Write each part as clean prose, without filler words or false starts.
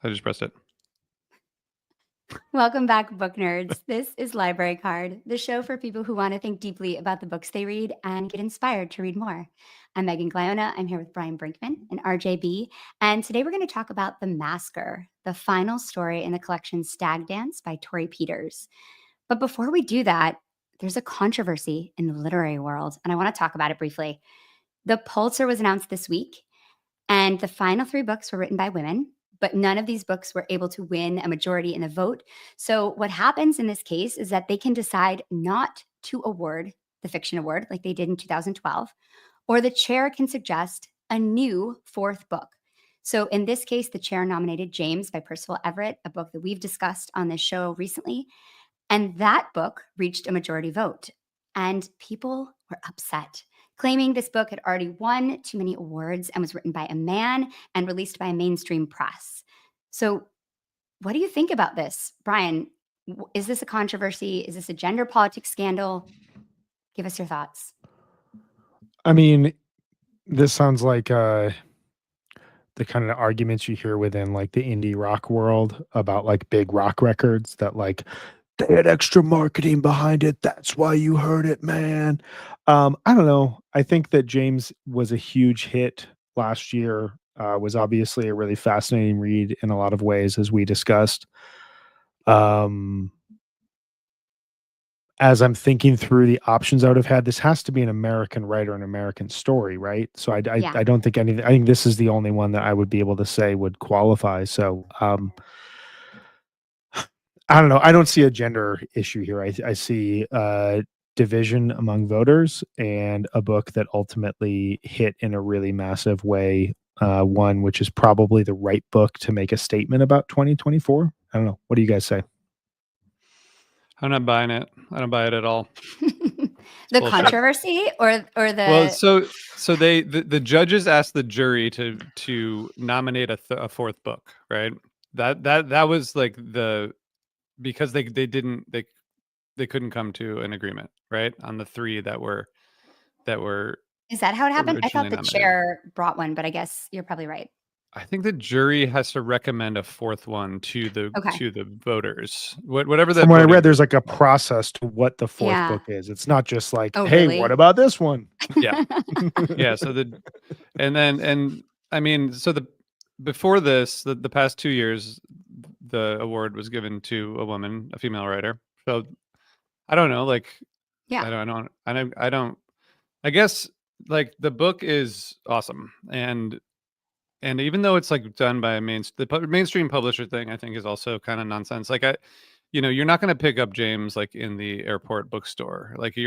I just pressed it. Welcome back, book nerds. This is Library Card, the show for people who want to think deeply about the books they read and get inspired to read more. I'm Megan Gliona. I'm here with Brian Brinkman and RJB. And today we're going to talk about The Masker, the final story in the collection Stag Dance by Torrey Peters. But before we do that, there's a controversy in the literary world, and I want to talk about it briefly. The Pulitzer was announced this week, and the final three books were written by women, but none of these books were able to win a majority in the vote. So, what happens in this case is that they can decide not to award the fiction award like they did in 2012, or the chair can suggest a new fourth book. So, in this case, the chair nominated James by Percival Everett, a book that we've discussed on this show recently. And that book reached a majority vote. And people were upset, claiming this book had already won too many awards and was written by a man and released by a mainstream press. So, what do you think about this? Brian, is this a controversy? Is this a gender politics scandal? Give us your thoughts. I mean, this sounds like the kind of arguments you hear within like the indie rock world about like big rock records that like they had extra marketing behind it. That's why you heard it, man. I don't know. I think that James was a huge hit last year. Was obviously a really fascinating read in a lot of ways, as we discussed. As I'm thinking through the options I would have had, this has to be an American writer, an American story, right? So I don't think anything. I think this is the only one that I would be able to say would qualify. So I don't know. I don't see a gender issue here. I see division among voters and a book that ultimately hit in a really massive way. One which is probably the right book to make a statement about 2024. I don't know. What do you guys say? I'm not buying it. I don't buy it at all. The controversy or the well, so the judges asked the jury to nominate a fourth book, right? That was like because they couldn't come to an agreement, right, on the three that were. Is that how it happened? I thought the nominated. chair brought one, but I guess you're probably right. I think the jury has to recommend a fourth one to the voters. Whatever that. From what I read, there's like a process to what the fourth book is. It's not just like, hey, really? What about this one? Yeah, yeah. So I mean, so before this, the past 2 years, the award was given to a woman, a female writer. So I don't know, like, yeah, I don't. I guess like the book is awesome, and even though it's like done by the mainstream publisher thing, I think is also kind of nonsense. Like you're not going to pick up James like in the airport bookstore. Like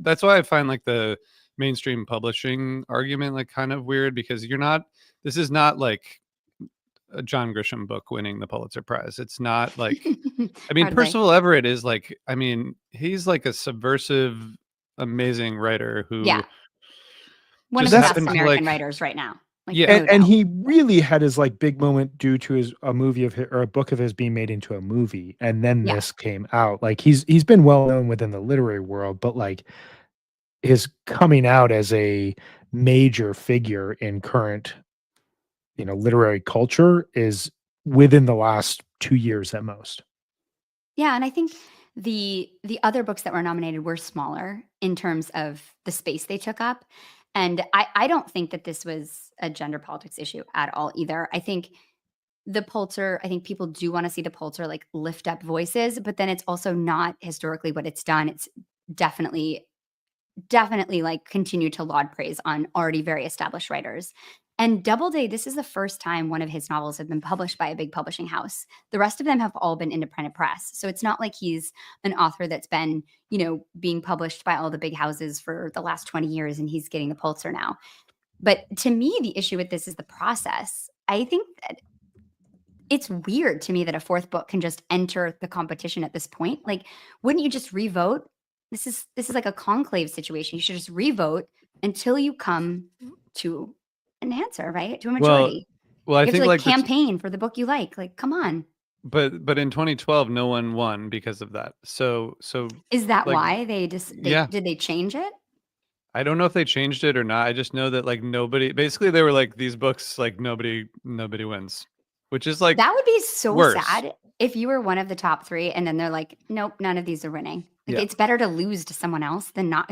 that's why I find like the mainstream publishing argument like kind of weird, because this is not like a John Grisham book winning the Pulitzer Prize. It's not like, I mean, Percival Everett is like, I mean, he's like a subversive, amazing writer who one of the best American writers right now. Like, yeah, and he really had his like big moment due to a movie of his, or a book of his being made into a movie, and then this came out. Like he's been well known within the literary world, but like his coming out as a major figure in current, literary culture is within the last 2 years at most. Yeah, and I think the other books that were nominated were smaller in terms of the space they took up. And I don't think that this was a gender politics issue at all either. I think the Pulitzer, I think people do want to see the Pulitzer like lift up voices, but then it's also not historically what it's done. It's definitely like continue to laud praise on already very established writers. And Doubleday, this is the first time one of his novels have been published by a big publishing house. The rest of them have all been independent press. So it's not like he's an author that's been, being published by all the big houses for the last 20 years and he's getting the Pulitzer now. But to me, the issue with this is the process. I think that it's weird to me that a fourth book can just enter the competition at this point. Like, wouldn't you just revote? This is like a conclave situation. You should just revote until you come to an answer, right? To a majority. Well, I think like campaign for the book you like. Like, come on. But in 2012, no one won because of that. So is that like, why they just did they change it? I don't know if they changed it or not. I just know that like nobody, basically they were like, these books, like nobody wins. which is like That would be so worse. sad if you were one of the top 3 and then they're like, nope, none of these are winning. Like, Yeah. it's better to lose to someone else than not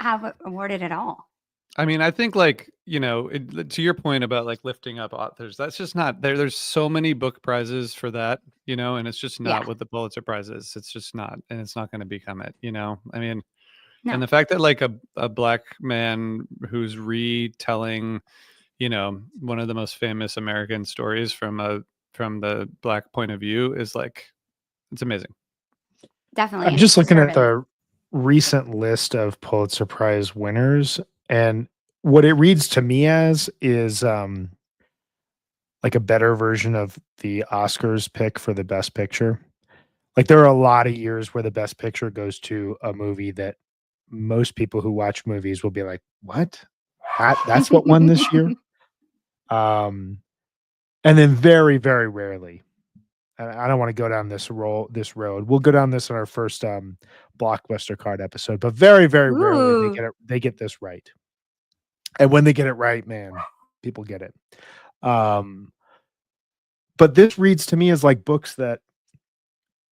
have it awarded at all. I mean, I think like, to your point about like lifting up authors, that's just not there. There's so many book prizes for that, and it's just Yeah. not what the Pulitzer Prize is. It's just not, and it's not going to become it, I mean, No. and the fact that like a black man who's retelling, one of the most famous American stories from the black point of view is like, it's amazing. Definitely. I'm and just it's looking at deserving. the recent list of Pulitzer Prize winners, and what it reads to me as is like a better version of the Oscars pick for the best picture. Like there are a lot of years where the best picture goes to a movie that most people who watch movies will be like, "What? That's what won this year?" Um, and then very, very rarely, and I don't want to go down this road. We'll go down this in our first blockbuster card episode, but very, very rarely Ooh. they get this right. And when they get it right, man, people get it. But this reads to me as like books that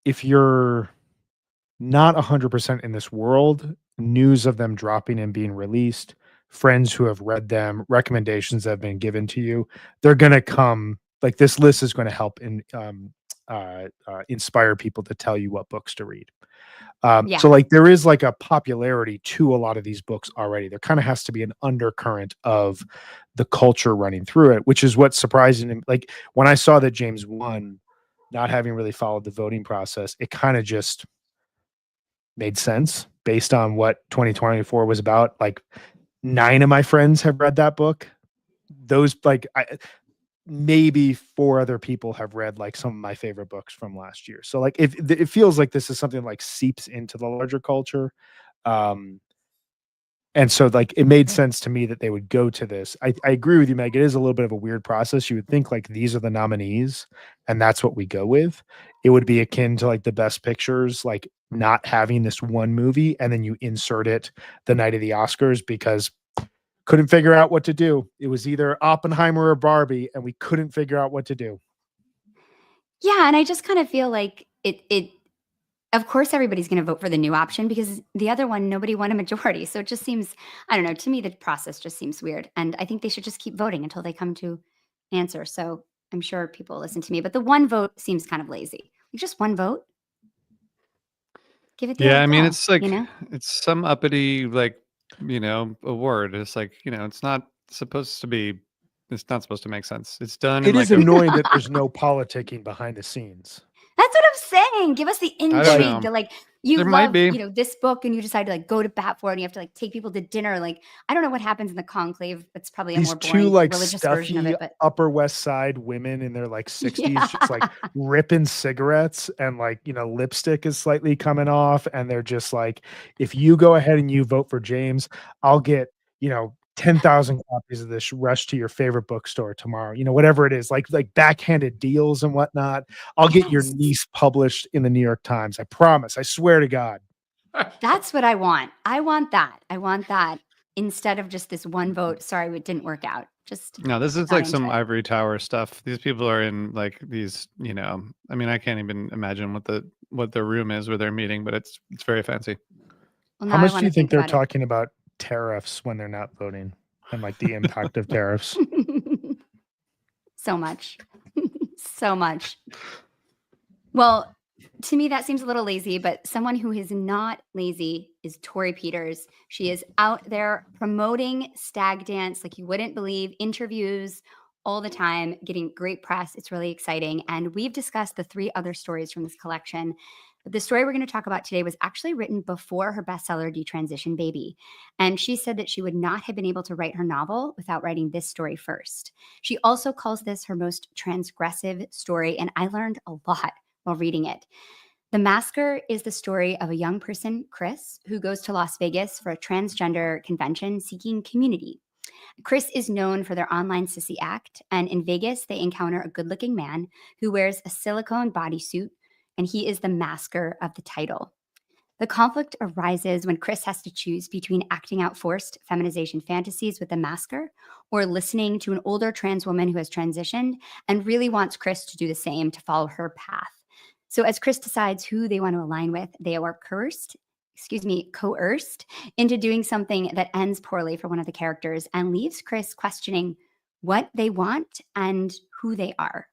if you're not 100% in this world, news of them dropping and being released, friends who have read them, recommendations that have been given to you, they're going to come. Like this list is going to help inspire people to tell you what books to read. Yeah. So like there is like a popularity to a lot of these books already. There kind of has to be an undercurrent of the culture running through it, which is what's surprising. Like when I saw that James won, not having really followed the voting process, it kind of just made sense based on what 2024 was about. Like 9 of my friends have read that book. Those maybe 4 other people have read like some of my favorite books from last year. So like if it feels like this is something like seeps into the larger culture. And so like it made sense to me that they would go to this. I agree with you, Meg. It is a little bit of a weird process. You would think like these are the nominees and that's what we go with. It would be akin to like the best pictures, like not having this one movie and then you insert it the night of the Oscars because couldn't figure out what to do. It was either Oppenheimer or Barbie, and we couldn't figure out what to do. Yeah, and I just kind of feel like it of course everybody's going to vote for the new option because the other one nobody won a majority. So it just seems, I don't know, to me the process just seems weird and I think they should just keep voting until they come to answer. So I'm sure people listen to me, but the one vote seems kind of lazy. Like just one vote? Give it the Yeah, old I mean, go, it's like you know? it's some uppity like, award. It's like, it's not supposed to be it's not supposed to make sense. It's done in It is like a annoying that there's no politicking behind the scenes. That's what I'm saying. Give us the I don't intrigue know. to like you There might love, be. this book and you decide to like go to bat for it and you have to like take people to dinner. Like I don't know what happens in the conclave. It's probably a These more 2 boring like religious version of stuffy it, but Upper West Side women in their like 60s yeah. just like ripping cigarettes and like, lipstick is slightly coming off and they're just like, if you go ahead and you vote for James, I'll get, 10,000 copies of this rush to your favorite bookstore tomorrow. Whatever it is, like backhanded deals and whatnot. I'll get your Yes. niece published in the New York Times. I promise. I swear to God. That's what I want. I want that. I want that instead of just this one vote. Sorry, it didn't work out. Just No, this is not like into some it. ivory tower stuff. These people are in like these, I mean, I can't even imagine what the room is where they're meeting, but it's very fancy. Well, How now I much do want to you think think they're about it. talking about tariffs when they're not voting and like the impact of tariffs? So much. So much. Well, to me, that seems a little lazy, but someone who is not lazy is Torrey Peters. She is out there promoting Stag Dance like you wouldn't believe, interviews all the time, getting great press. It's really exciting. And we've discussed the 3 other stories from this collection. But the story we're going to talk about today was actually written before her bestseller, Detransition Baby. And she said that she would not have been able to write her novel without writing this story first. She also calls this her most transgressive story. And I learned a lot while reading it. The Masker is the story of a young person, Chris, who goes to Las Vegas for a transgender convention seeking community. Chris is known for their online sissy act, and in Vegas, they encounter a good looking man who wears a silicone bodysuit, and he is the masker of the title. The conflict arises when Chris has to choose between acting out forced feminization fantasies with a masker or listening to an older trans woman who has transitioned and really wants Chris to do the same to follow her path. So as Chris decides who they want to align with, they are coerced into doing something that ends poorly for one of the characters and leaves Chris questioning what they want and who they are.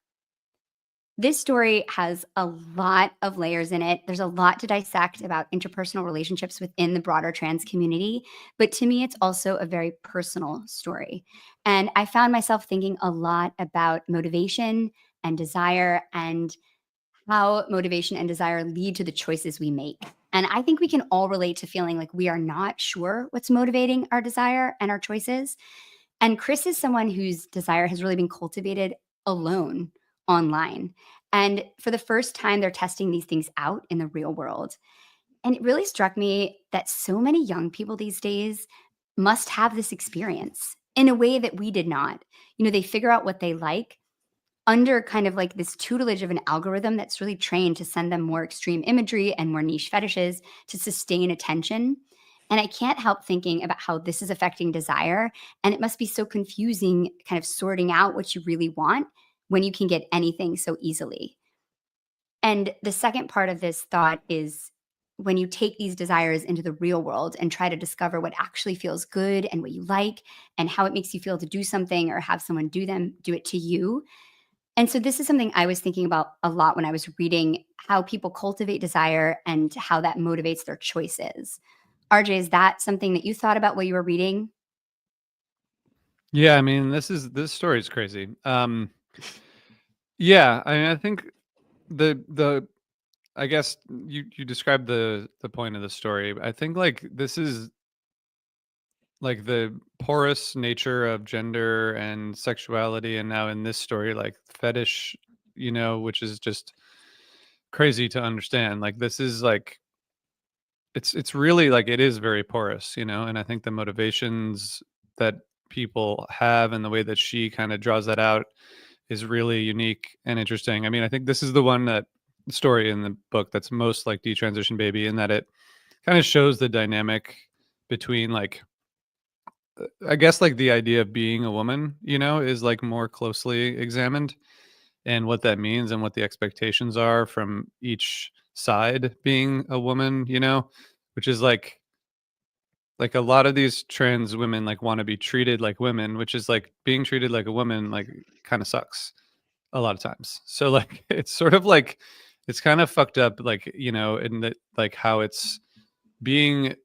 This story has a lot of layers in it. There's a lot to dissect about interpersonal relationships within the broader trans community. But to me, it's also a very personal story. And I found myself thinking a lot about motivation and desire and how motivation and desire lead to the choices we make. And I think we can all relate to feeling like we are not sure what's motivating our desire and our choices. And Chris is someone whose desire has really been cultivated alone online. And for the first time, they're testing these things out in the real world. And it really struck me that so many young people these days must have this experience in a way that we did not. They figure out what they like under kind of like this tutelage of an algorithm that's really trained to send them more extreme imagery and more niche fetishes to sustain attention. And I can't help thinking about how this is affecting desire. And it must be so confusing kind of sorting out what you really want when you can get anything so easily. And the second part of this thought is when you take these desires into the real world and try to discover what actually feels good and what you like and how it makes you feel to do something or have someone do it to you. And so this is something I was thinking about a lot when I was reading how people cultivate desire and how that motivates their choices. RJ, is that something that you thought about while you were reading? Yeah, I mean, this story is crazy. Yeah, I mean, I think the I guess you described the point of the story. I think like this is like the porous nature of gender and sexuality, and now in this story, like fetish, which is just crazy to understand. Like this is like it's really like it is very porous, and I think the motivations that people have and the way that she kind of draws that out is really unique and interesting. I mean, I think this is the one that story in the book that's most like Detransition Baby, in that it kind of shows the dynamic between like I guess like the idea of being a woman, is like more closely examined, and what that means and what the expectations are from each side being a woman, which is like a lot of these trans women like want to be treated like women, which is like being treated like a woman like kind of sucks a lot of times. So like it's sort of like it's kind of fucked up, like, in that like how it's being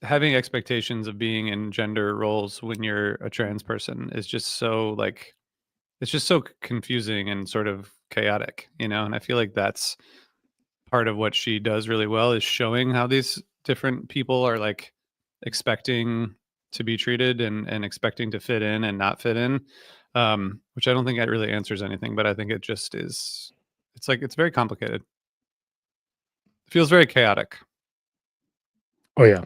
having expectations of being in gender roles when you're a trans person is just so like it's just so confusing and sort of chaotic, and I feel like that's part of what she does really well, is showing how these different people are like expecting to be treated and expecting to fit in and not fit in, which I don't think it really answers anything, but I think it just is. It's like it's very complicated. It feels very chaotic. Oh yeah.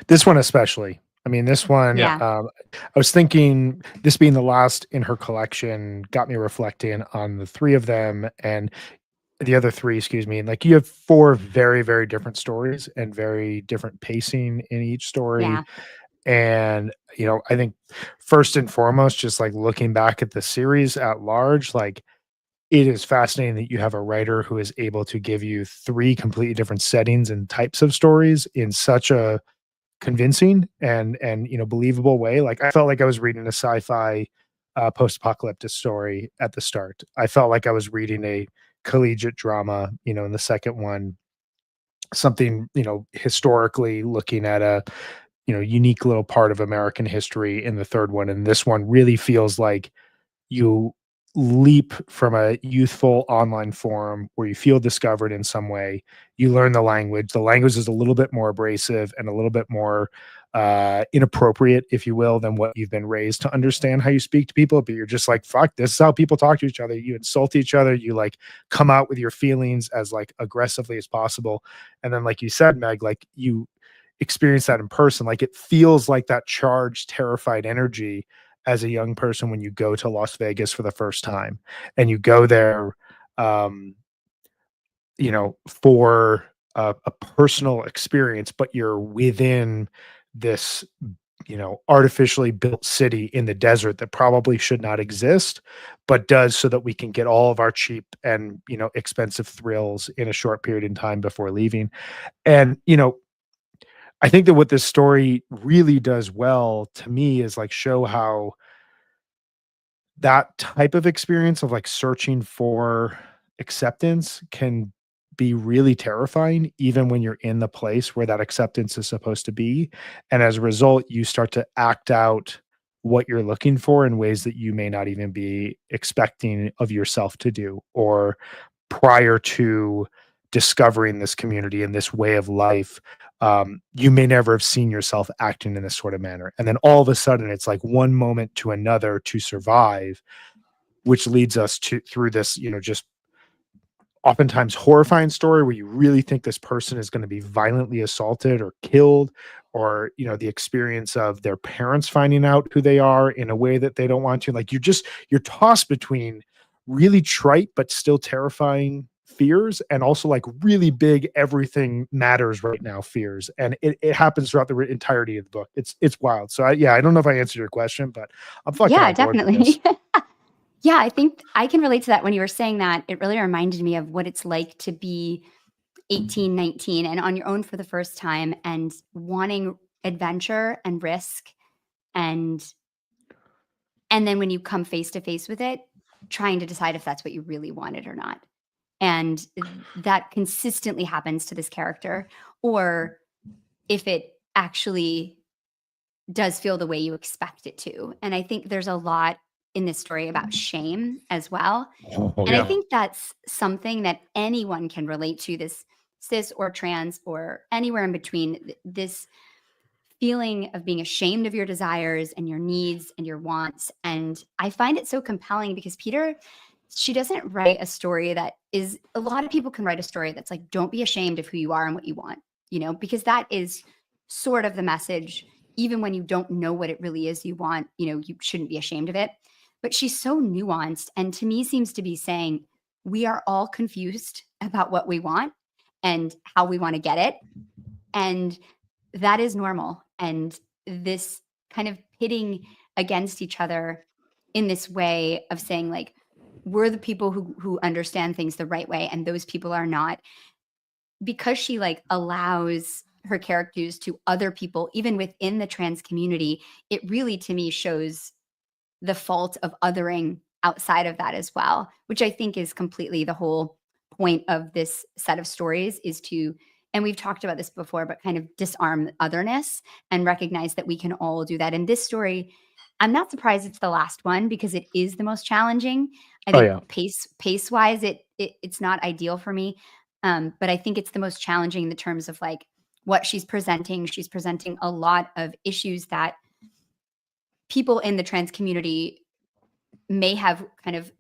This one especially. I mean, this one, Yeah. I was thinking this being the last in her collection got me reflecting on the three of them and the other three, excuse me. Like you have four very, very different stories and very different pacing in each story. Yeah. And, I think first and foremost, just like looking back at the series at large, like it is fascinating that you have a writer who is able to give you three completely different settings and types of stories in such a convincing and believable way. Like I felt like I was reading a sci-fi post-apocalyptic story at the start. I felt like I was reading a collegiate drama, in the second one, something, historically looking at a, unique little part of American history in the third one. And this one really feels like you leap from a youthful online forum where you feel discovered in some way. You learn the language. The language is a little bit more abrasive and a little bit more inappropriate, if you will, than what you've been raised to understand how you speak to people. But you're just like, fuck, this is how people talk to each other. You insult each other. You like come out with your feelings as like aggressively as possible. And then, like you said, Meg, like you experience that in person. Like it feels like that charged, terrified energy as a young person when you go to Las Vegas for the first time and you go there, for a personal experience, but you're within this, artificially built city in the desert that probably should not exist, but does so that we can get all of our cheap and, expensive thrills in a short period in time before leaving. And, I think that what this story really does well to me is like show how that type of experience of like searching for acceptance can be really terrifying even when you're in the place where that acceptance is supposed to be. And as a result, you start to act out what you're looking for in ways that you may not even be expecting of yourself to do, or prior to discovering this community and this way of life, you may never have seen yourself acting in this sort of manner. And then all of a sudden, it's like one moment to another to survive, which leads us to through this, just oftentimes horrifying story where you really think this person is going to be violently assaulted or killed, or the experience of their parents finding out who they are in a way that they don't want to. Like you're tossed between really trite but still terrifying fears, and also like really big everything matters right now fears, and it happens throughout the entirety of the book. It's wild. So I don't know if I answered your question, but I'm fucking Yeah, on board with this. definitely. Yeah, I think I can relate to that. When you were saying that, it really reminded me of what it's like to be 18, 19 and on your own for the first time and wanting adventure and risk, and then when you come face to face with it, trying to decide if that's what you really wanted or not. And that consistently happens to this character, or if it actually does feel the way you expect it to. And I think there's a lot in this story about shame as well. Oh And I yeah. think that's something that anyone can relate to, this cis or trans or anywhere in between, this feeling of being ashamed of your desires and your needs and your wants. And I find it so compelling because she doesn't write a story that is, a lot of people can write a story that's like, don't be ashamed of who you are and what you want, because that is sort of the message. Even when you don't know what it really is you want, you shouldn't be ashamed of it. But she's so nuanced, and to me seems to be saying we are all confused about what we want and how we want to get it. And that is normal. And this kind of pitting against each other in this way of saying, like, we're the people who understand things the right way, and those people are not, because she like allows her characters to other people even within the trans community. It really, to me, shows the fault of othering outside of that as well, which I think is completely the whole point of this set of stories, is to, and we've talked about this before, but kind of disarm otherness and recognize that we can all do that. In this story, I'm not surprised it's the last one because it is the most challenging. I Oh think yeah. pace wise, it's not ideal for me. But I think it's the most challenging in the terms of like what she's presenting. She's presenting a lot of issues that people in the trans community may have kind of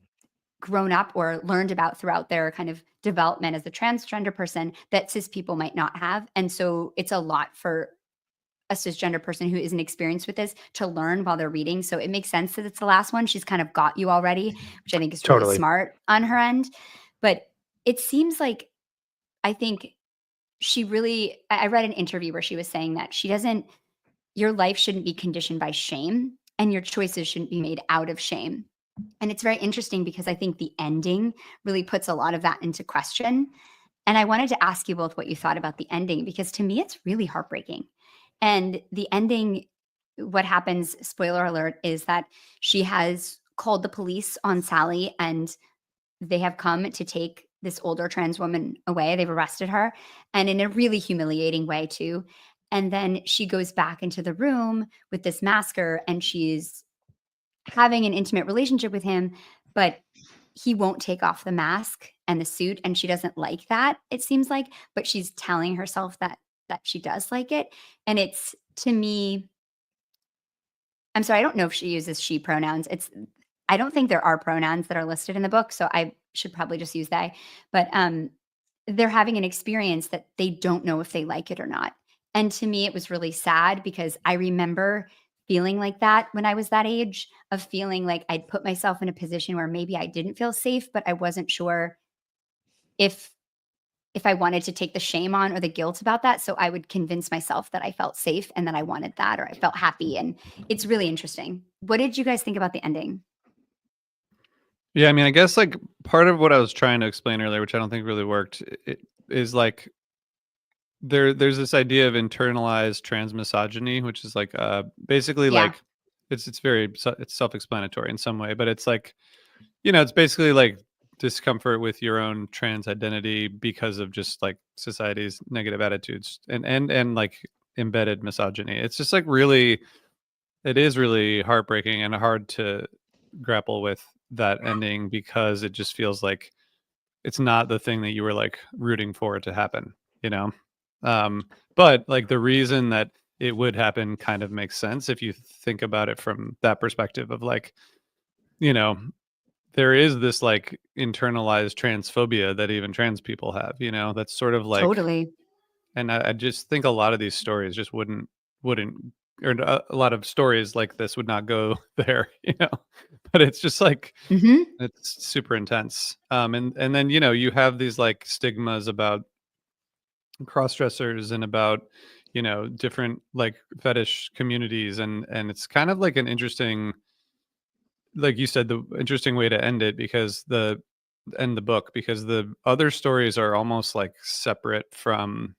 grown up or learned about throughout their kind of development as a transgender person that cis people might not have. And so it's a lot for a cisgender person who isn't experienced with this to learn while they're reading. So it makes sense that it's the last one. She's kind of got you already, which I think is really Totally. smart on her end. But it seems like, I think she really, I read an interview where she was saying that she doesn't, your life shouldn't be conditioned by shame and your choices shouldn't be made out of shame. And it's very interesting because I think the ending really puts a lot of that into question. And I wanted to ask you both what you thought about the ending, because to me, it's really heartbreaking. And the ending, what happens, spoiler alert, is that she has called the police on Sally and they have come to take this older trans woman away. They've arrested her, and in a really humiliating way, too. And then she goes back into the room with this masker and she's having an intimate relationship with him, but he won't take off the mask and the suit, and she doesn't like that, it seems like, but she's telling herself that she does like it. And it's, to me, I'm sorry, I don't know if she uses she pronouns. I don't think there are pronouns that are listed in the book, so I should probably just use they. But they're having an experience that they don't know if they like it or not. And to me, it was really sad because I remember feeling like that when I was that age, of feeling like I'd put myself in a position where maybe I didn't feel safe, but I wasn't sure if if I wanted to take the shame on or the guilt about that. So I would convince myself that I felt safe and that I wanted that, or I felt happy. And it's really interesting. What did you guys think about the ending? Yeah, I mean, I guess like part of what I was trying to explain earlier, which I don't think really worked, is like there's this idea of internalized transmisogyny, which is like basically Yeah, like it's very it's self-explanatory in some way, but it's like, it's basically like discomfort with your own trans identity because of just like society's negative attitudes and like embedded misogyny. It's just like really, it is really heartbreaking and hard to grapple with that ending because it just feels like it's not the thing that you were like rooting for it to happen, you know? Um, but like the reason that it would happen kind of makes sense if you think about it from that perspective of like, you know, there is this like internalized transphobia that even trans people have, that's sort of like, totally. and I just think a lot of these stories just wouldn't, or a lot of stories like this would not go there, but it's just like, Hmm. it's super intense. And then, you have these like stigmas about cross dressers and about, different like fetish communities. And it's kind of like an interesting, like you said, the interesting way to end it because end the book, because the other stories are almost like separate from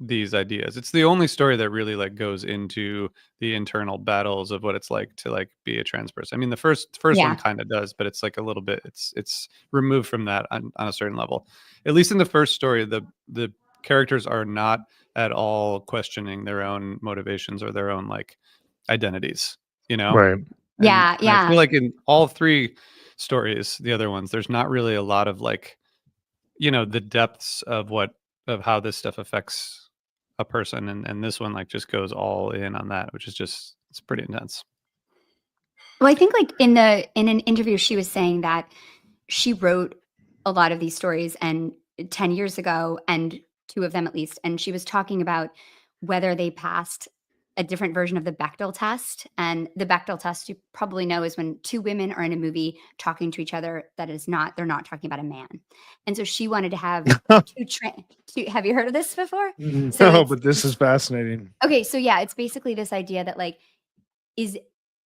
these ideas. It's the only story that really like goes into the internal battles of what it's like to like be a trans person. I mean, the first one Yeah. kind of does, but it's like a little bit, it's removed from that on a certain level. At least in the first story, the characters are not at all questioning their own motivations or their own like identities, you know? Right. And Yeah. and I Yeah. feel like in all three stories, the other ones, there's not really a lot of like, the depths of how this stuff affects a person, and this one like just goes all in on that, which is just, it's pretty intense. Well, I think like in an interview, she was saying that she wrote a lot of these stories and 10 years ago, and two of them at least, and she was talking about whether they passed a different version of the Bechdel test. And the Bechdel test, you probably know, is when two women are in a movie talking to each other, they're not talking about a man. And so she wanted to have two, have you heard of this before? So No, but this is fascinating. okay, so yeah, it's basically this idea that like, is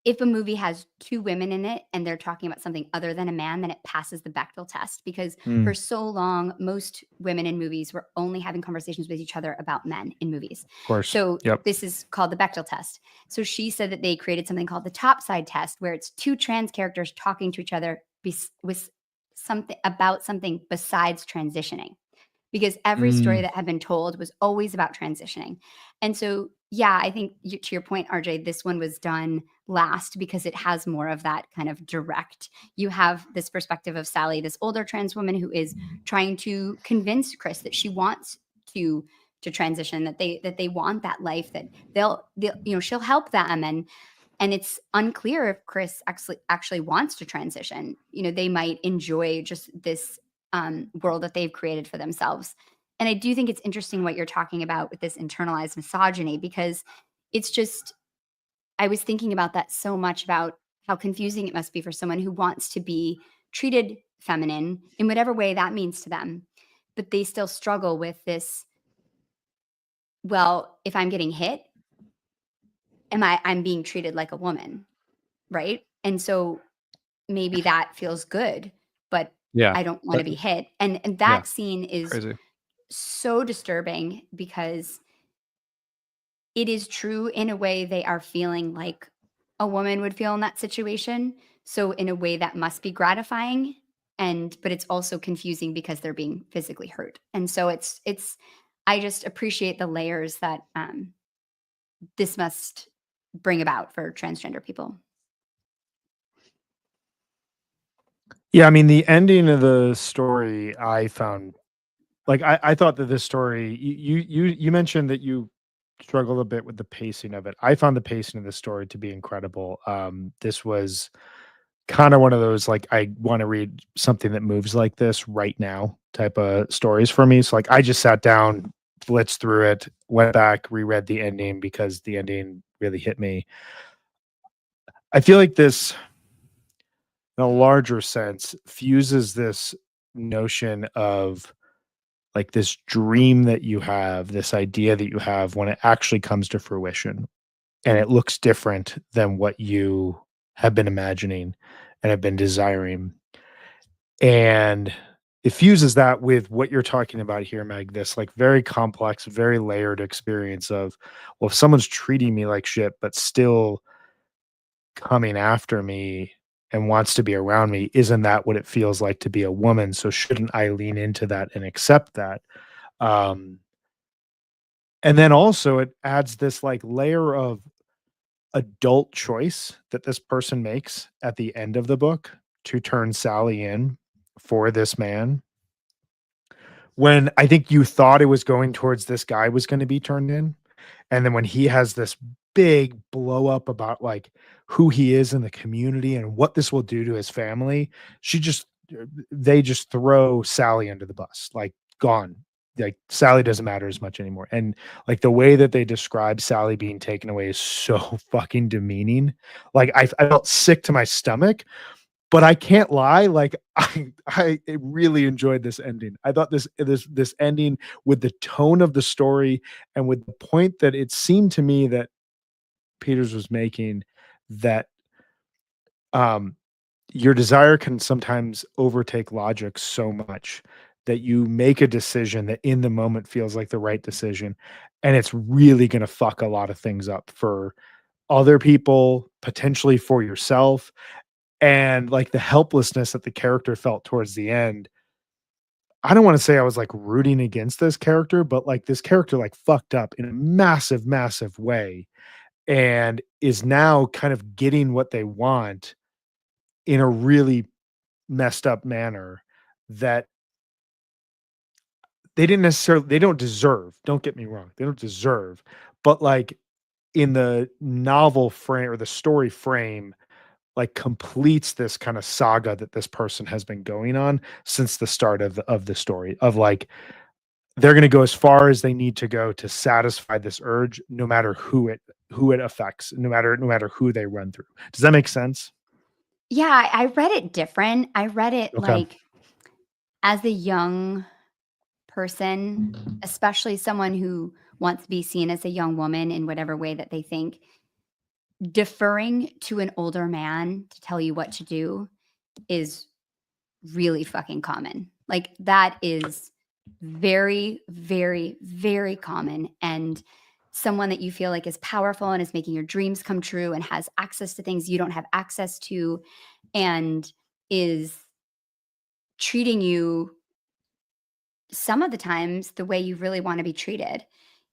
if a movie has two women in it and they're talking about something other than a man, then it passes the Bechdel test, because Mm, for of so long, most women in movies were only having conversations with each other about men in movies. course. So Yep. this is called the Bechdel test. So she said that they created something called the topside test, where it's two trans characters talking to each other with something about something besides transitioning, because every story Mm, that had been told was always about transitioning. And so, yeah, I think to your point, RJ, this one was done last because it has more of that kind of direct. You have this perspective of Sally, this older trans woman who is trying to convince Chris that she wants to transition, that they want that life, that they'll she'll help them. And it's unclear if Chris actually wants to transition. They might enjoy just this world that they've created for themselves. And I do think it's interesting what you're talking about with this internalized misogyny, because it's just, I was thinking about that so much, about how confusing it must be for someone who wants to be treated feminine in whatever way that means to them, but they still struggle with this. Well, if I'm getting hit, I'm being treated like a woman, right? And so maybe that feels good, but Yeah. I don't want to But be hit. And yeah, that scene is crazy. so disturbing, because it is true in a way they are feeling like a woman would feel in that situation. So in a way that must be gratifying, but it's also confusing because they're being physically hurt. And so it's I just appreciate the layers that this must bring about for transgender people. yeah, I mean, the ending of the story I found, like, I thought that this story, you mentioned that you struggled a bit with the pacing of it. I found the pacing of the story to be incredible. This was kind of one of those, like, I want to read something that moves like this right now type of stories for me. So like I just sat down, blitzed through it, went back, reread the ending because the ending really hit me. I feel like this, in a larger sense, fuses this notion of like this dream that you have, this idea that you have when it actually comes to fruition and it looks different than what you have been imagining and have been desiring. And it fuses that with what you're talking about here, Meg, this like very complex, very layered experience of, well, if someone's treating me like shit, but still coming after me and wants to be around me, isn't that what it feels like to be a woman? So shouldn't I lean into that and accept that? Um, and then also it adds this like layer of adult choice that this person makes at the end of the book to turn Sally in for this man. When I think you thought it was going towards this guy was going to be turned in. And then when he has this big blow up about like who he is in the community and what this will do to his family, she just they just throw Sally under the bus, like gone. Like Sally doesn't matter as much anymore. And like the way that they describe Sally being taken away is so fucking demeaning. Like I felt sick to my stomach, but I can't lie, like I really enjoyed this ending. I thought this ending with the tone of the story and with the point that it seemed to me that Peters was making, that um your desire can sometimes overtake logic so much that you make a decision that in the moment feels like the right decision, and it's really going to fuck a lot of things up for other people, potentially for yourself. And like the helplessness that the character felt towards the end, I don't want to say I was like rooting against this character, but like this character like fucked up in a massive, massive way and is now kind of getting what they want in a really messed up manner that they don't deserve. Don't get me wrong. They don't deserve. But like in the novel frame or the story frame, like completes this kind of saga that this person has been going on since the start of the story of like they're going to go as far as they need to go to satisfy this urge no matter who it affects, no matter who they run through. Does that make sense? Yeah, I read it different. I read it Okay. like as a young person, especially someone who wants to be seen as a young woman in whatever way that they think, deferring to an older man to tell you what to do is really fucking common. Like that is very, very, very common. And someone that you feel like is powerful and is making your dreams come true and has access to things you don't have access to and is treating you some of the times the way you really want to be treated.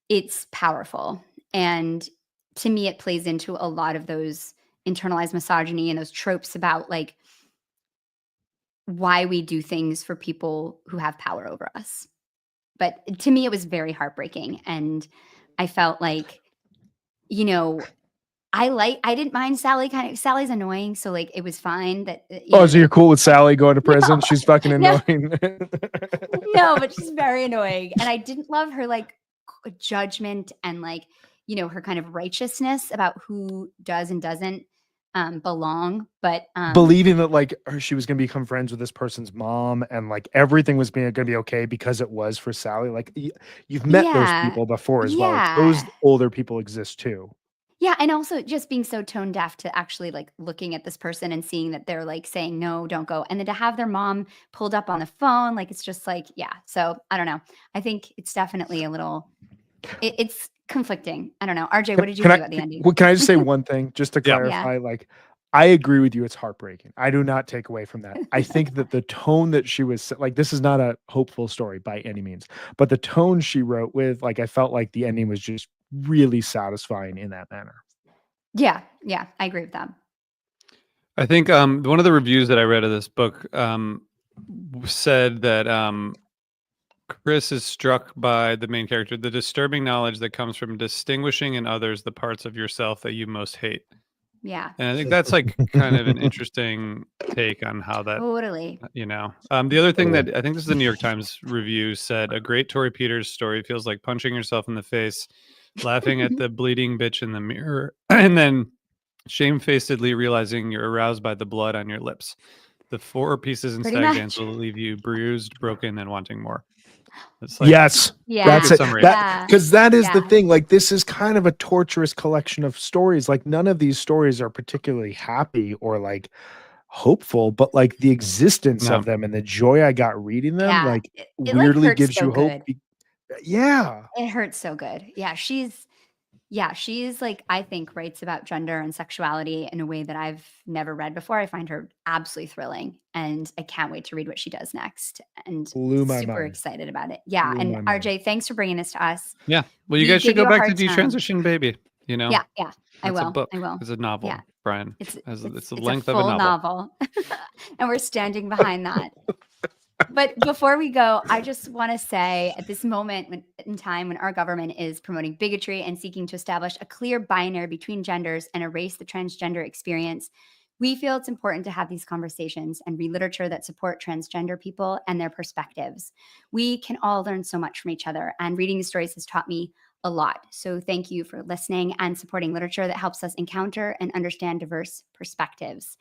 It's powerful. And to me, it plays into a lot of those internalized misogyny and those tropes about like why we do things for people who have power over us. But to me, it was very heartbreaking. And I felt like, you know, I didn't mind Sally. Sally's annoying. So like, it was fine that, Oh, so you're cool with Sally going to prison? No, She's fucking no, annoying. no, but she's very annoying. And I didn't love her like judgment and like, her kind of righteousness about who does and doesn't belong. But Believing that like she was going to become friends with this person's mom and like everything was going to be okay because it was for Sally. Like you've met those yeah, people before as well. Like, those yeah. older people exist too. Yeah, and also just being so tone deaf to actually like looking at this person and seeing that they're like saying no, don't go, and then to have their mom pulled up on the phone, like it's just like, yeah. So I don't know. I think it's definitely a little. It's conflicting. I don't know. RJ, what did you think about the ending? Can I just say one thing just to Yeah. clarify? Like, I agree with you. It's heartbreaking. I do not take away from that. I think that the tone that she was like, this is not a hopeful story by any means, but the tone she wrote with, like, I felt like the ending was just really satisfying in that manner. Yeah, I agree with that. I think one of the reviews that I read of this book said that Chris is struck by the main character, the disturbing knowledge that comes from distinguishing in others the parts of yourself that you most hate. Yeah, And I think that's like kind of an interesting take on how that, totally. the other thing that I think this is the New York Times review said, a great Torrey Peters story feels like punching yourself in the face, laughing at the bleeding bitch in the mirror, and then shamefacedly realizing you're aroused by the blood on your lips. the 4 pieces in Pretty Stag much. Dance will leave you bruised, broken, and wanting more. It's like Yes. Yeah. That's good it. summary. Yeah. Because that is the Yeah. thing. Like, this is kind of a torturous collection of stories. Like, none of these stories are particularly happy or like hopeful, but like the existence No. of them and the joy I got reading them, Yeah. like, It like weirdly hurts gives so you hope. good. Yeah. It hurts so good. Yeah, she's like, I think, writes about gender and sexuality in a way that I've never read before. I find her absolutely thrilling, and I can't wait to read what she does next. And Blew my super mind. excited about it. Yeah, Blew and my mind. RJ, thanks for bringing this to us. Yeah. Well, you We guys should gave you go a back to hard time. Detransition Baby. You know, Yeah, yeah, I that's a will. book. I will. It's a novel, Yeah, Brian. it's It's the a length of a full novel. and we're standing behind that. But before we go, I just want to say at this moment in time when our government is promoting bigotry and seeking to establish a clear binary between genders and erase the transgender experience, we feel it's important to have these conversations and read literature that support transgender people and their perspectives. We can all learn so much from each other, and reading these stories has taught me a lot. So thank you for listening and supporting literature that helps us encounter and understand diverse perspectives.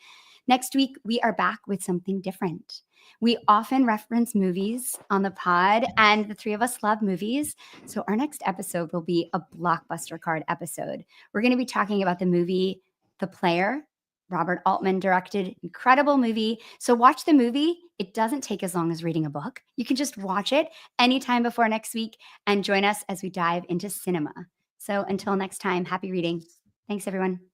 Next week, we are back with something different. We often reference movies on the pod, and the three of us love movies. So our next episode will be a blockbuster card episode. We're going to be talking about the movie The Player. Robert Altman directed, incredible movie. So watch the movie. It doesn't take as long as reading a book. You can just watch it anytime before next week and join us as we dive into cinema. So until next time, happy reading. Thanks, everyone.